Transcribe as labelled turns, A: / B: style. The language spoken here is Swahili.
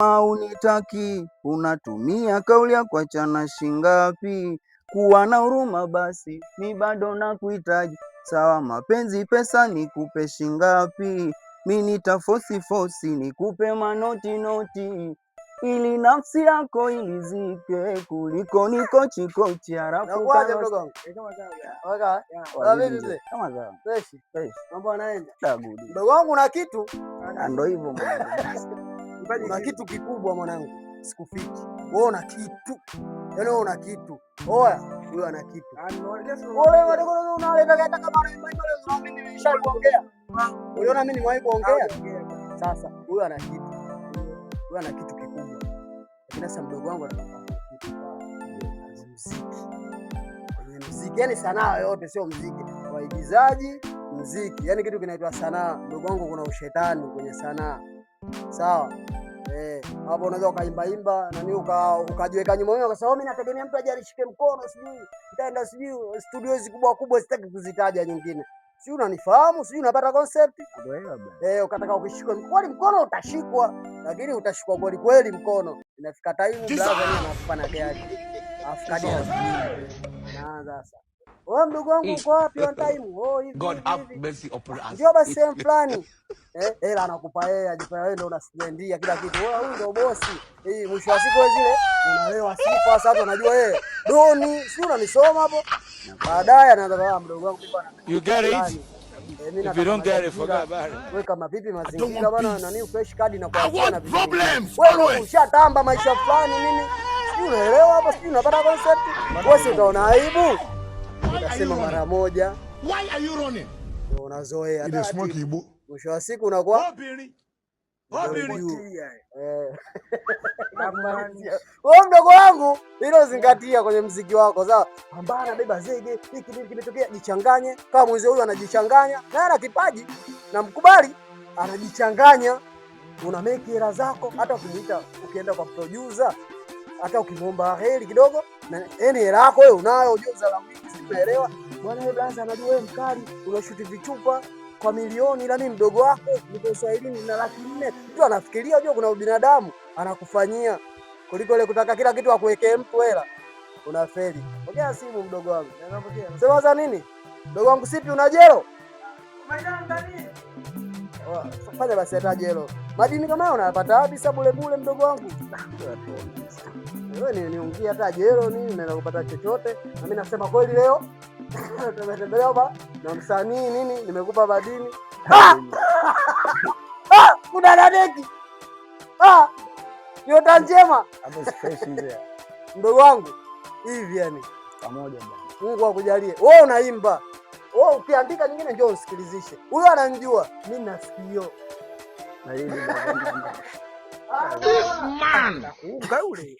A: Unitaki, unatumia kauli ya kuachana shingapi? Kuwa na huruma basi, mi bado nakuhitaji. Sawa mapenzi pesa nikupe shingapi? Mi nitafosi nikupe manoti ili nafsi yako ilizike kuliko niko chikochi harafu
B: kama mambo yanaenda. Mdogo wangu una kitu?
A: Ndio hivyo
B: una kitu kikubwa mwanangu. Sikufiki. Wewe una kitu. Yaani wewe una kitu. Oya, huyo ana kitu. Wewe wadogo unaleta hata kama mimi nimeshaongea. Uliona mimi nimewahi kuongea? Sasa huyo ana kitu. Huyo ana kitu kikubwa. Lakini sasa mdogo wangu anataka kitu muziki. Kwenye muziki, yani sanaa yote sio muziki. Waigizaji, muziki. Yaani kitu kinaitwa sanaa. Mdogo wangu kuna ushetani kwenye sanaa. Sawa? Hapo unaweza ukaimba na ukajiweka nyuma wewe ukasema mimi nategemea mtu aje anishike mkono sijui. Nitaenda sijui studio hizi kubwa sitaki kuzitaja nyingine. Sijui unanifahamu, sijui unapata concept? Ukataka ukishikwe mkono utashikwa, lakini utashikwa kweli mkono. Inafika time brother anakupa na gari. Afikadia. Naanza sasa. Wewe mdogo wangu uko wapi on time? Hivi. God have mercy upon us. Ndio basi same fulani. Hela anakupa yeye, ajipa wewe ndio unasijendia kila kitu. Wewe huyu ndio bosi. Mwisho wa siku zile unalewa sifa sasa unajua yeye. Doni, si unanisoma hapo? Baadaye anaanza kama mdogo wangu bwana. You get it? If you don't get it, forget about it. Wewe kama vipi mazingira bwana nani fresh card na kwa na vitu. Wewe ushatamba maisha fulani nini? Si unaelewa hapo, si unapata concept? Wewe utaona aibu. Unasema mara moja.
C: Why are you running?
B: Unazoea.
C: Ile smoke ibu.
B: Mwisho wa siku unakuwa wewe mdogo wangu, hilo zingatia kwenye muziki wako sawa. Pambana, beba zege, hiki nini kimetokea, jichanganye kama mwenzi huyu anajichanganya, na ana kipaji na mkubali, anajichanganya. Una make hela zako, hata ukimuita ukienda kwa producer, hata ukimwomba heri kidogo, na hela yako wewe unayo, ujuza la wingi, unaelewa? Bwana wewe blaza anajua wewe mkali, unashuti vichupa kwa milioni, ila mimi mdogo wako niko Swahilini na 400,000. Ndio anafikiria unajua kuna binadamu anakufanyia kuliko ile kutaka kila kitu akuwekee mtu hela. Unafeli. Pokea simu mdogo wangu. Sema za nini? Mdogo wangu sipi una jelo? Fanya basi hata jelo. Madini kama hayo unayapata wapi sasa bure mdogo wangu? Wewe niungie hata jelo nini na kupata chochote. Na mimi nasema kweli leo tumetembelea hapa na msanii nini nimekupa madini. Kuna dadeki. Nyota njema.
A: Hapo fresh hivi.
B: Mdogo wangu hivi yani
A: pamoja bwana.
B: Mungu akujalie. Wewe unaimba. Wewe ukiandika nyingine njoo usikilizishe. Huyo ananijua, mimi nasikio.
A: Na yeye ndio
C: man.
A: Kaule.